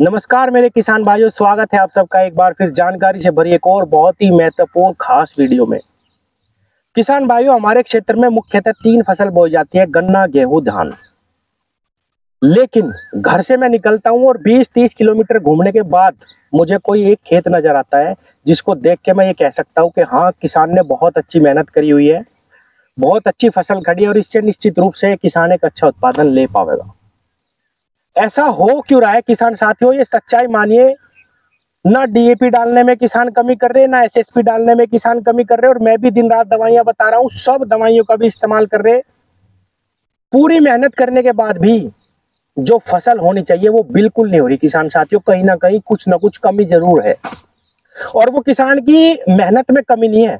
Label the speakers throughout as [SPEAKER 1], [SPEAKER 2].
[SPEAKER 1] नमस्कार मेरे किसान भाइयों, स्वागत है आप सबका एक बार फिर जानकारी से भरी एक और बहुत ही महत्वपूर्ण खास वीडियो में। किसान भाइयों, हमारे क्षेत्र में मुख्यतः 3 फसल बोई जाती है, गन्ना, गेहूं, धान। लेकिन घर से मैं निकलता हूं और 20-30 किलोमीटर घूमने के बाद मुझे कोई एक खेत नजर आता है जिसको देख के मैं ये कह सकता हूं कि हाँ, किसान ने बहुत अच्छी मेहनत करी हुई है, बहुत अच्छी फसल खड़ी है और इससे निश्चित रूप से किसान एक अच्छा उत्पादन ले पाएगा। ऐसा हो क्यों रहा है किसान साथियों? ये सच्चाई मानिए, ना डीएपी डालने में किसान कमी कर रहे, ना एसएसपी डालने में किसान कमी कर रहे, और मैं भी दिन रात दवाइयां बता रहा हूं, सब दवाइयों का भी इस्तेमाल कर रहे। पूरी मेहनत करने के बाद भी जो फसल होनी चाहिए वो बिल्कुल नहीं हो रही किसान साथियों। कहीं ना कहीं कुछ ना कुछ कमी जरूर है, और वो किसान की मेहनत में कमी नहीं है।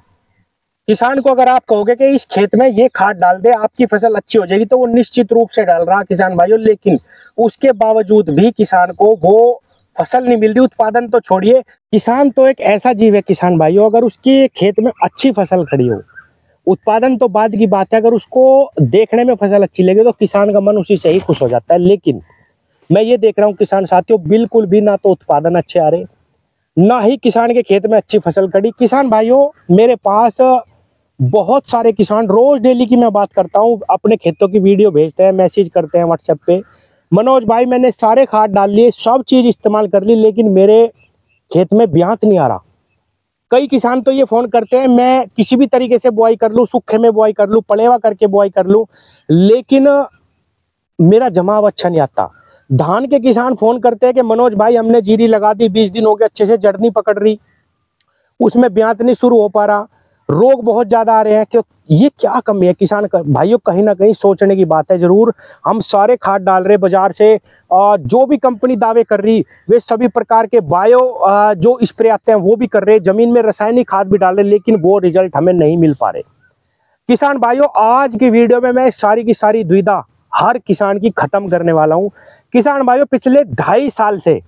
[SPEAKER 1] किसान को अगर आप कहोगे कि इस खेत में ये खाद डाल दे, आपकी फसल अच्छी हो जाएगी, तो वो निश्चित रूप से डाल रहा किसान भाइयों। लेकिन उसके बावजूद भी किसान को वो फसल नहीं मिल रही। उत्पादन तो छोड़िए, किसान तो एक ऐसा जीव है किसान भाइयों, अगर उसके खेत में अच्छी फसल खड़ी हो, उत्पादन तो बाद की बात है, अगर उसको देखने में फसल अच्छी लगे तो किसान का मन उसी से ही खुश हो जाता है। लेकिन मैं ये देख रहा हूँ किसान साथियों, बिल्कुल भी ना तो उत्पादन अच्छे आ रहे, ना ही किसान के खेत में अच्छी फसल खड़ी। किसान भाइयों, मेरे पास बहुत सारे किसान रोज डेली की मैं बात करता हूँ, अपने खेतों की वीडियो भेजते हैं, मैसेज करते हैं व्हाट्सएप पे, मनोज भाई मैंने सारे खाद डाल लिए, सब चीज इस्तेमाल कर ली, लेकिन मेरे खेत में ब्यात नहीं आ रहा। कई किसान तो ये फोन करते हैं, मैं किसी भी तरीके से बुआई कर लूँ, सूखे में बुआई कर लूँ, पलेवा करके बुआई कर लूँ, लेकिन मेरा जमाव अच्छा नहीं आता। धान के किसान फोन करते हैं कि मनोज भाई हमने जीरी लगा दी, 20 दिन हो गए, अच्छे से जड़ नहीं पकड़ रही, उसमें ब्यात नहीं शुरू हो पा रहा, रोग बहुत ज्यादा आ रहे हैं। क्यों? ये क्या कमी है किसान भाइयों? कहीं ना कहीं सोचने की बात है जरूर। हम सारे खाद डाल रहे बाजार से, जो भी कंपनी दावे कर रही, वे सभी प्रकार के बायो जो स्प्रे आते हैं वो भी कर रहे, जमीन में रासायनिक खाद भी डाल रहे, लेकिन वो रिजल्ट हमें नहीं मिल पा रहे। किसान भाइयों, आज की वीडियो में मैं सारी की सारी दुविधा हर किसान की खत्म करने वाला हूं। किसान भाइयों, पिछले 2.5 साल से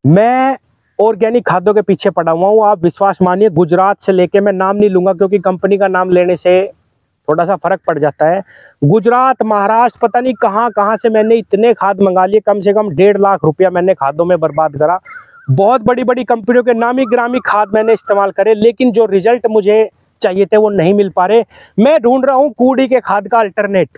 [SPEAKER 1] मैं ऑर्गेनिक खादों के पीछे पड़ा हुआ हूँ। आप विश्वास मानिए, गुजरात से लेके, मैं नाम नहीं लूंगा क्योंकि कंपनी का नाम लेने से थोड़ा सा फर्क पड़ जाता है, गुजरात, महाराष्ट्र, पता नहीं कहां कहां से मैंने इतने खाद मंगा लिए, कम से कम 1.5 लाख रुपया मैंने खादों में बर्बाद करा। बहुत बड़ी बड़ी कंपनियों के नामी ग्रामी खाद मैंने इस्तेमाल करे, लेकिन जो रिजल्ट मुझे चाहिए थे वो नहीं मिल पा रहे। मैं ढूंढ रहा हूँ कूड़ी के खाद का अल्टरनेट।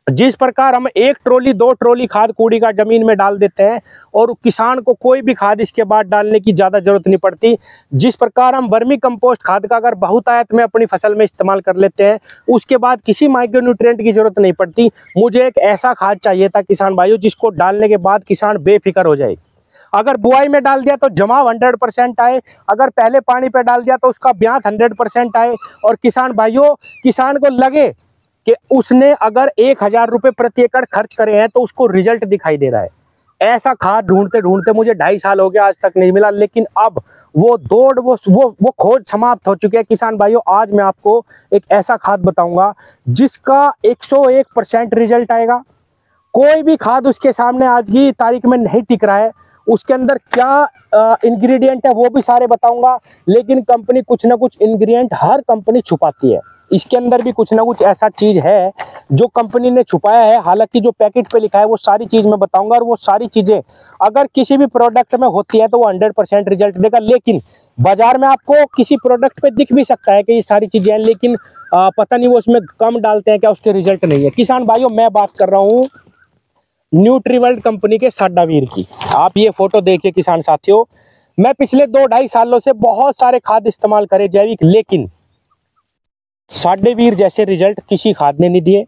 [SPEAKER 1] जिस प्रकार हम 1 ट्रॉली 2 ट्रॉली खाद कूड़ी का जमीन में डाल देते हैं और किसान को कोई भी खाद इसके बाद डालने की ज्यादा जरूरत नहीं पड़ती, जिस प्रकार हम वर्मी कंपोस्ट खाद का अगर बहुतायत में अपनी फसल में इस्तेमाल कर लेते हैं, उसके बाद किसी माइक्रो न्यूट्रिएंट की जरूरत नहीं पड़ती। मुझे एक ऐसा खाद चाहिए था किसान भाइयों, जिसको डालने के बाद किसान बेफिक्र हो जाए। अगर बुआई में डाल दिया तो जमाव 100% आए, अगर पहले पानी पे डाल दिया तो उसका ब्यात 100% आए, और किसान भाइयों, किसान को लगे कि उसने अगर 1000 रुपए प्रति एकड़ खर्च करे हैं तो उसको रिजल्ट दिखाई दे रहा है। ऐसा खाद ढूंढते ढूंढते मुझे 2.5 साल हो गया, आज तक नहीं मिला। लेकिन अब वो दौड़, वो खोज समाप्त हो चुकी है। किसान भाइयों, आज मैं आपको एक ऐसा खाद बताऊंगा जिसका 101% रिजल्ट आएगा। कोई भी खाद उसके सामने आज की तारीख में नहीं टिक रहा है। उसके अंदर क्या इंग्रेडिएंट है वो भी सारे बताऊंगा, लेकिन कंपनी कुछ ना कुछ इंग्रेडिएंट हर कंपनी छुपाती है। इसके अंदर भी कुछ ना कुछ ऐसा चीज है जो कंपनी ने छुपाया है। हालांकि जो पैकेट पे लिखा है वो सारी चीज मैं बताऊंगा, और वो सारी चीजें अगर किसी भी प्रोडक्ट में होती है तो वो 100% रिजल्ट देगा। लेकिन बाजार में आपको किसी प्रोडक्ट पे दिख भी सकता है कि ये सारी चीजें हैं, लेकिन पता नहीं वो उसमें कम डालते हैं क्या, उसके रिजल्ट नहीं है। किसान भाइयों, मैं बात कर रहा हूँ न्यूट्रीवर्ल्ड कंपनी के साडावीर की। आप ये फोटो देखिए किसान साथियों, मैं पिछले 2-2.5 सालों से बहुत सारे खाद इस्तेमाल करे जैविक, लेकिन साडेवीर जैसे रिजल्ट किसी खाद ने नहीं दिए।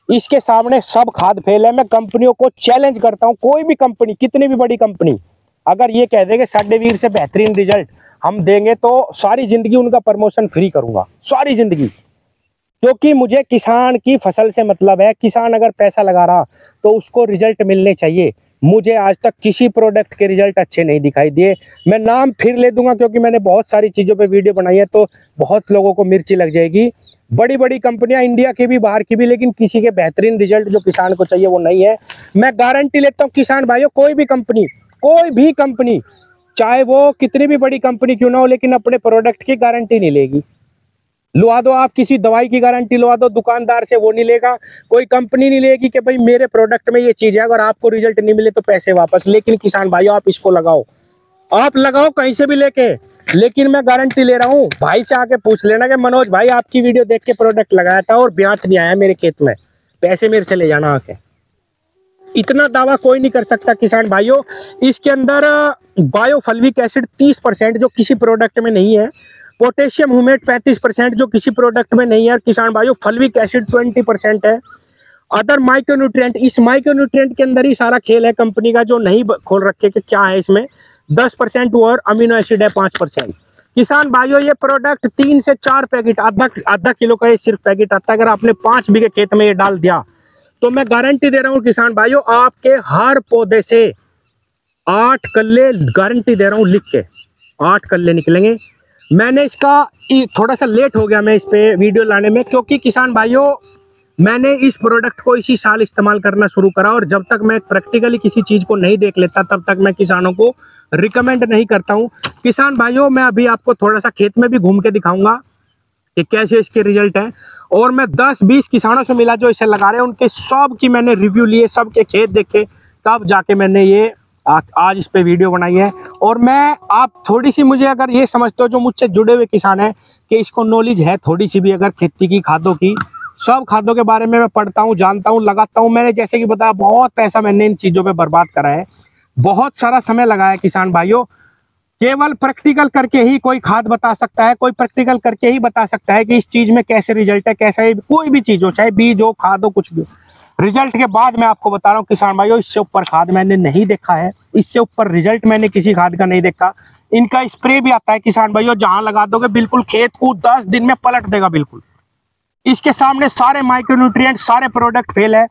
[SPEAKER 1] इसके सामने सब खाद फेल है। मैं कंपनियों को चैलेंज करता हूं, कोई भी कंपनी, कितनी भी बड़ी कंपनी, अगर ये कह दे कि साडेवीर से बेहतरीन रिजल्ट हम देंगे तो सारी जिंदगी उनका प्रमोशन फ्री करूंगा, सारी जिंदगी। क्योंकि मुझे किसान की फसल से मतलब है। किसान अगर पैसा लगा रहा तो उसको रिजल्ट मिलने चाहिए। मुझे आज तक किसी प्रोडक्ट के रिजल्ट अच्छे नहीं दिखाई दिए। मैं नाम फिर ले दूंगा क्योंकि मैंने बहुत सारी चीज़ों पे वीडियो बनाई है, तो बहुत लोगों को मिर्ची लग जाएगी। बड़ी बड़ी कंपनियां, इंडिया की भी बाहर की भी, लेकिन किसी के बेहतरीन रिजल्ट जो किसान को चाहिए वो नहीं है। मैं गारंटी लेता हूँ किसान भाइयों, कोई भी कंपनी चाहे वो कितनी भी बड़ी कंपनी क्यों ना हो, लेकिन अपने प्रोडक्ट की गारंटी नहीं लेगी। लुआ दो, आप किसी दवाई की गारंटी लुआ दो दुकानदार से, वो नहीं लेगा, कोई कंपनी नहीं लेगी कि भाई मेरे प्रोडक्ट में ये चीज है, अगर आपको रिजल्ट नहीं मिले तो पैसे वापस। लेकिन किसान भाइयों आप इसको लगाओ, आप लगाओ कहीं से भी लेके, लेकिन मैं गारंटी ले रहा हूँ। भाई से आके पूछ लेना कि मनोज भाई आपकी वीडियो देख के प्रोडक्ट लगाया था और ब्याज नहीं आया मेरे खेत में, पैसे मेरे से ले जाना आके। इतना दावा कोई नहीं कर सकता किसान भाइयों। इसके अंदर बायोफल्विक एसिड 30% जो किसी प्रोडक्ट में नहीं है, पोटेशियम ह्यूमेट 35% जो किसी प्रोडक्ट में नहीं है किसान भाइयों, फल्विक एसिड 20% है, अदर माइक्रोन्यूट्रिएंट। इस माइक्रोन्यूट्रिएंट के अंदर ही सारा खेल है कंपनी का, जो नहीं खोल रखे कि क्या है इसमें। 10% और अमीनो एसिड है 5%। किसान भाइयों ये प्रोडक्ट 3 से 4 पैकेट, आधा किलो का ये सिर्फ पैकेट आता है। अगर आपने 5 बीघे खेत में ये डाल दिया तो मैं गारंटी दे रहा हूँ किसान भाइयों, आपके हर पौधे से 8 कल्ले, गारंटी दे रहा हूँ लिख के, 8 कल्ले निकलेंगे। मैंने इसका थोड़ा सा लेट हो गया मैं इस पे वीडियो लाने में, क्योंकि किसान भाइयों मैंने इस प्रोडक्ट को इसी साल इस्तेमाल करना शुरू करा, और जब तक मैं प्रैक्टिकली किसी चीज को नहीं देख लेता तब तक मैं किसानों को रिकमेंड नहीं करता हूं। किसान भाइयों मैं अभी आपको थोड़ा सा खेत में भी घूम के दिखाऊंगा कि कैसे इसके रिजल्ट हैं, और मैं 10-20 किसानों से मिला जो इसे लगा रहे हैं, उनके सब की मैंने रिव्यू लिए, सबके खेत देखे, तब जाके मैंने ये आज इस पे वीडियो बनाई है। और मैं आप थोड़ी सी मुझे अगर ये समझते हो जो मुझसे जुड़े हुए किसान हैं कि इसको नॉलेज है थोड़ी सी भी अगर खेती की, खादों की, सब खादों के बारे में मैं पढ़ता हूँ, जानता हूँ, लगाता हूँ। मैंने जैसे कि बताया बहुत पैसा मैंने इन चीज़ों पे बर्बाद करा है, बहुत सारा समय लगाया किसान भाइयों। केवल प्रैक्टिकल करके ही कोई खाद बता सकता है, कोई प्रैक्टिकल करके ही बता सकता है कि इस चीज़ में कैसे रिजल्ट है, कैसा कोई भी चीज़ हो, चाहे बीज हो, खाद हो, कुछ भी हो। रिजल्ट के बाद मैं आपको बता रहा हूँ किसान भाइयों, इससे ऊपर खाद मैंने नहीं देखा है, इससे ऊपर रिजल्ट मैंने किसी खाद का नहीं देखा। इनका स्प्रे भी आता है किसान भाइयों, जहां लगा दोगे बिल्कुल खेत को 10 दिन में पलट देगा बिल्कुल। इसके सामने सारे माइक्रोन्यूट्रिएंट, सारे प्रोडक्ट फेल है।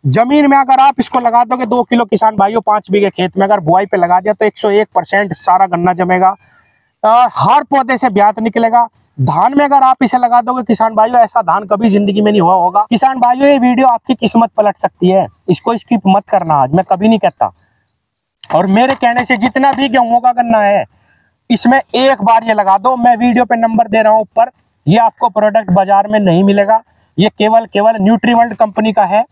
[SPEAKER 1] जमीन में अगर आप इसको लगा दोगे 2 किलो किसान भाइयों 5 बीघे खेत में अगर बुआई पे लगा दिया तो 101% सारा गन्ना जमेगा, हर पौधे से ब्यात निकलेगा। धान में अगर आप इसे लगा दोगे किसान भाइयों, ऐसा धान कभी जिंदगी में नहीं हुआ होगा। किसान भाइयों ये वीडियो आपकी किस्मत पलट सकती है, इसको स्किप मत करना, आज मैं कभी नहीं कहता। और मेरे कहने से जितना भी गेहूं का गन्ना है इसमें एक बार ये लगा दो, मैं वीडियो पे नंबर दे रहा हूं ऊपर, ये आपको प्रोडक्ट बाजार में नहीं मिलेगा, ये केवल न्यूट्रीवर्ल्ड कंपनी का है।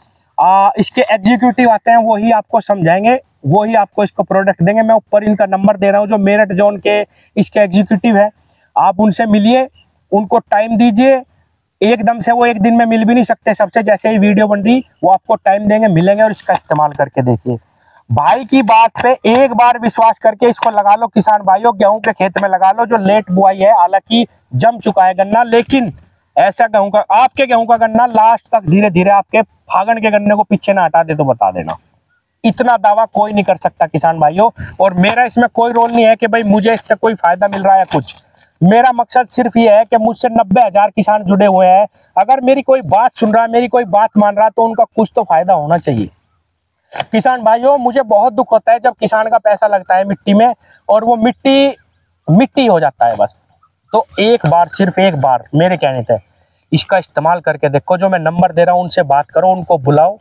[SPEAKER 1] इसके एग्जीक्यूटिव आते हैं, वही आपको समझाएंगे, वही आपको इसको प्रोडक्ट देंगे। मैं ऊपर इनका नंबर दे रहा हूँ, जो मेरठ जोन के इसके एग्जीक्यूटिव है, आप उनसे मिलिए, उनको टाइम दीजिए। एकदम से वो एक दिन में मिल भी नहीं सकते सबसे, जैसे ही वीडियो बन रही वो आपको टाइम देंगे, मिलेंगे और इसका इस्तेमाल करके देखिए। भाई की बात पे एक बार विश्वास करके इसको लगा लो किसान भाइयों, गेहूं के खेत में लगा लो जो लेट बुआई है, हालांकि जम चुका है गन्ना, लेकिन ऐसा गेहूं का, आपके गेहूं का गन्ना लास्ट तक धीरे धीरे आपके फागण के गन्ने को पीछे ना हटा दे तो बता देना। इतना दावा कोई नहीं कर सकता किसान भाइयों। और मेरा इसमें कोई रोल नहीं है कि भाई मुझे इससे कोई फायदा मिल रहा है कुछ, मेरा मकसद सिर्फ ये है कि मुझसे 90,000 किसान जुड़े हुए हैं, अगर मेरी कोई बात सुन रहा है, मेरी कोई बात मान रहा है तो उनका कुछ तो फायदा होना चाहिए। किसान भाइयों मुझे बहुत दुख होता है जब किसान का पैसा लगता है मिट्टी में और वो मिट्टी हो जाता है बस। तो एक बार, सिर्फ एक बार मेरे कहने से इसका इस्तेमाल करके देखो, जो मैं नंबर दे रहा हूँ उनसे बात करो, उनको बुलाओ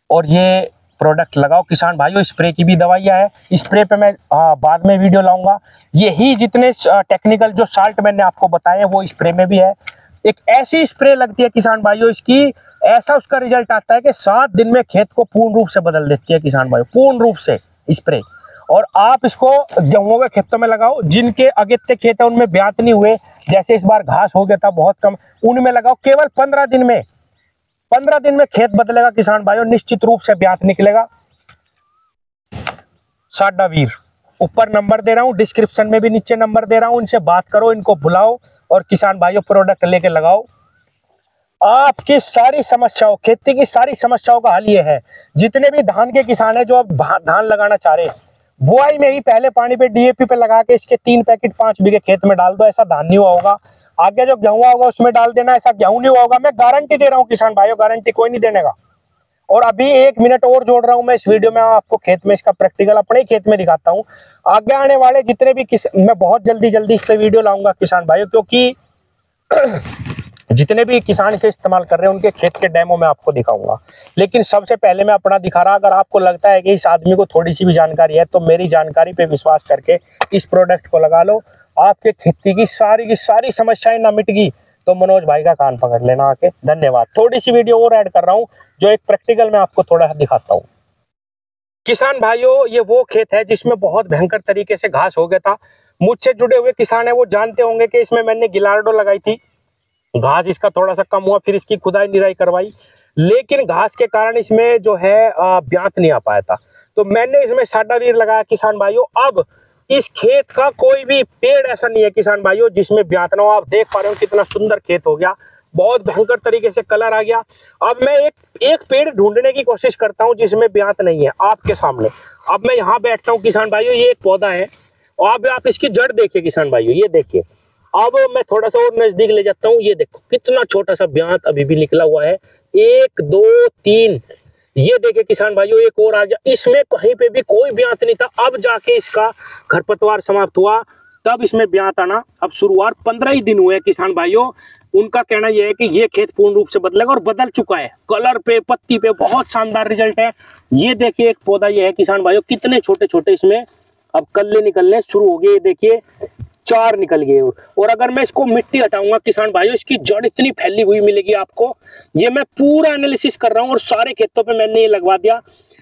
[SPEAKER 1] और ये प्रोडक्ट लगाओ किसान भाइयों। स्प्रे की भी दवाइयाँ है, स्प्रे पे मैं बाद में वीडियो लाऊंगा। यही जितने टेक्निकल जो साल्ट मैंने आपको बताए हैं वो स्प्रे में भी है। एक ऐसी स्प्रे लगती है किसान भाइयों इसकी, ऐसा उसका रिजल्ट आता है कि 7 दिन में खेत को पूर्ण रूप से बदल देती है किसान भाइयों, पूर्ण रूप से स्प्रे। और आप इसको गेहूं के खेतों में लगाओ, जिनके अगेते खेत है उनमें ब्यात नहीं हुए, जैसे इस बार घास हो गया था बहुत कम, उनमें लगाओ। केवल 15 दिन में खेत बदलेगा किसान भाइयों, निश्चित रूप से ब्यात निकलेगा। साडा वीर, ऊपर नंबर दे रहा हूं, डिस्क्रिप्शन में भी नीचे नंबर दे रहा हूं, इनसे बात करो, इनको बुलाओ और किसान भाइयों प्रोडक्ट लेके लगाओ। आपकी सारी समस्याओं, खेती की सारी समस्याओं का हल ये है। जितने भी धान के किसान हैं जो अब धान लगाना चाह रहे हैं, बुआई में ही पहले पानी पे डीएपी पे लगा के इसके 3 पैकेट 5 बीघे खेत में डाल दो, ऐसा धान नहीं हुआ होगा। आगे जो गेहूं होगा उसमें डाल देना, ऐसा गेहूं नहीं हुआ होगा। मैं गारंटी दे रहा हूं किसान भाइयों, गारंटी कोई नहीं देने का। और अभी 1 मिनट और जोड़ रहा हूं मैं इस वीडियो में, आपको खेत में इसका प्रैक्टिकल अपने ही खेत में दिखाता हूं। आगे आने वाले जितने भी मैं बहुत जल्दी इस पे वीडियो लाऊंगा किसान भाइयों, क्योंकि जितने भी किसान इसे इस्तेमाल कर रहे हैं उनके खेत के डेमो में आपको दिखाऊंगा। लेकिन सबसे पहले मैं अपना दिखा रहा, अगर आपको लगता है कि इस आदमी को थोड़ी सी भी जानकारी है तो मेरी जानकारी पे विश्वास करके इस प्रोडक्ट को लगा लो। आपके खेती की सारी समस्याएं ना मिट गई तो मनोज भाई का कान पकड़ लेना आके। धन्यवाद। थोड़ी सी वीडियो और ऐड कर रहा हूँ जो एक प्रैक्टिकल में आपको थोड़ा दिखाता हूँ। किसान भाइयों, ये वो खेत है जिसमें बहुत भयंकर तरीके से घास हो गया था। मुझसे जुड़े हुए किसान है वो जानते होंगे कि इसमें मैंने गिलार्डो लगाई थी, घास इसका थोड़ा सा कम हुआ, फिर इसकी खुदाई निराई करवाई, लेकिन घास के कारण इसमें जो है ब्यांत नहीं आ पाया था। तो मैंने इसमें साडावीर लगाया किसान भाइयों। अब इस खेत का कोई भी पेड़ ऐसा नहीं है किसान भाइयों जिसमें ब्यांत ना हो। आप देख पा रहे हो कितना सुंदर खेत हो गया, बहुत भयंकर तरीके से कलर आ गया। अब मैं एक पेड़ ढूंढने की कोशिश करता हूं जिसमें ब्यांत नहीं है आपके सामने। अब मैं यहाँ बैठता हूँ किसान भाइयों, ये एक पौधा है और आप इसकी जड़ देखिए किसान भाइयों, ये देखिए। अब मैं थोड़ा सा और नजदीक ले जाता हूँ, ये देखो कितना छोटा सा ब्यांत अभी भी निकला हुआ है। 1 2 3, ये देखिए किसान भाइयों, एक और आ गया। इसमें कहीं पे भी कोई ब्यांत नहीं था, अब जाके इसका खरपतवार समाप्त हुआ, तब इसमें ब्यांत आना अब शुरुआत 15 ही दिन हुए किसान भाइयों। उनका कहना यह है कि ये खेत पूर्ण रूप से बदलेगा और बदल चुका है। कलर पे, पत्ती पे बहुत शानदार रिजल्ट है। ये देखिए एक पौधा ये है किसान भाइयों, कितने छोटे छोटे इसमें अब कल्ले निकलने शुरू हो गए। ये देखिए 4 निकल गए। और अगर मैं इसको मिट्टी हटाऊंगा किसान भाइयों, इसकी जड़ इतनी फैली हुई मिलेगी आपको। ये मैं पूरा एनालिसिस कर रहा हूँ और सारे खेतों पे मैंने ये लगवा दिया।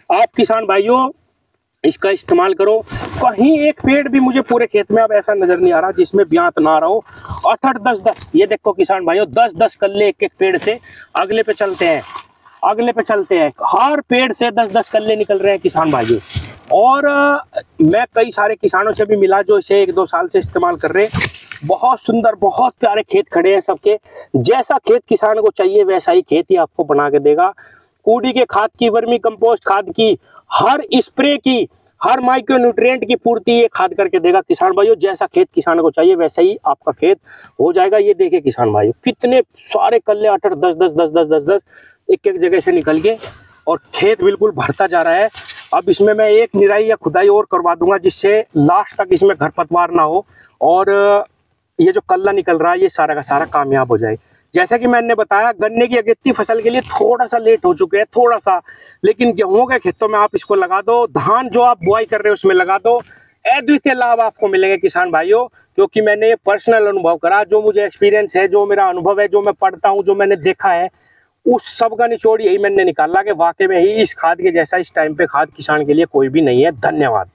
[SPEAKER 1] आप किसान भाइयों इसका इस्तेमाल करो। कहीं एक पेड़ भी मुझे पूरे खेत में अब ऐसा नजर नहीं आ रहा जिसमें ब्यांत ना रहो। 8 10 ये देखो किसान भाइयों, 10 कल्ले एक एक पेड़ से। अगले पे चलते हैं, अगले पे चलते हैं। हर पेड़ से 10 कल्ले निकल रहे हैं किसान भाइयों। और मैं कई सारे किसानों से भी मिला जो इसे 1 2 साल से इस्तेमाल कर रहे हैं। बहुत सुंदर, बहुत प्यारे खेत खड़े हैं सबके। जैसा खेत किसान को चाहिए वैसा ही खेत ही आपको बना के देगा। कूड़ी के खाद की, वर्मी कंपोस्ट खाद की, हर स्प्रे की, हर माइक्रो न्यूट्रिएंट की पूर्ति ये खाद करके देगा किसान भाइयों। जैसा खेत किसान को चाहिए वैसा ही आपका खेत हो जाएगा। ये देखिए किसान भाइयों, कितने सारे कल्ले 8 10 एक एक जगह से निकल के, और खेत बिल्कुल भरता जा रहा है। अब इसमें मैं एक निराई या खुदाई और करवा दूंगा जिससे लास्ट तक इसमें खरपतवार ना हो और ये जो कल्ला निकल रहा है ये सारा का सारा कामयाब हो जाए। जैसा कि मैंने बताया, गन्ने की अगेती फसल के लिए थोड़ा सा लेट हो चुके हैं, थोड़ा सा, लेकिन गेहूं के खेतों में आप इसको लगा दो। धान जो आप बुआई कर रहे हो उसमें लगा दो। अद्वितीय लाभ आपको मिलेंगे किसान भाइयों, क्योंकि मैंने ये पर्सनल अनुभव करा। जो मुझे एक्सपीरियंस है, जो मेरा अनुभव है, जो मैं पढ़ता हूँ, जो मैंने देखा है, उस सब का निचोड़ यही मैंने निकाला कि वाकई में ही इस खाद के जैसा इस टाइम पे खाद किसान के लिए कोई भी नहीं है। धन्यवाद।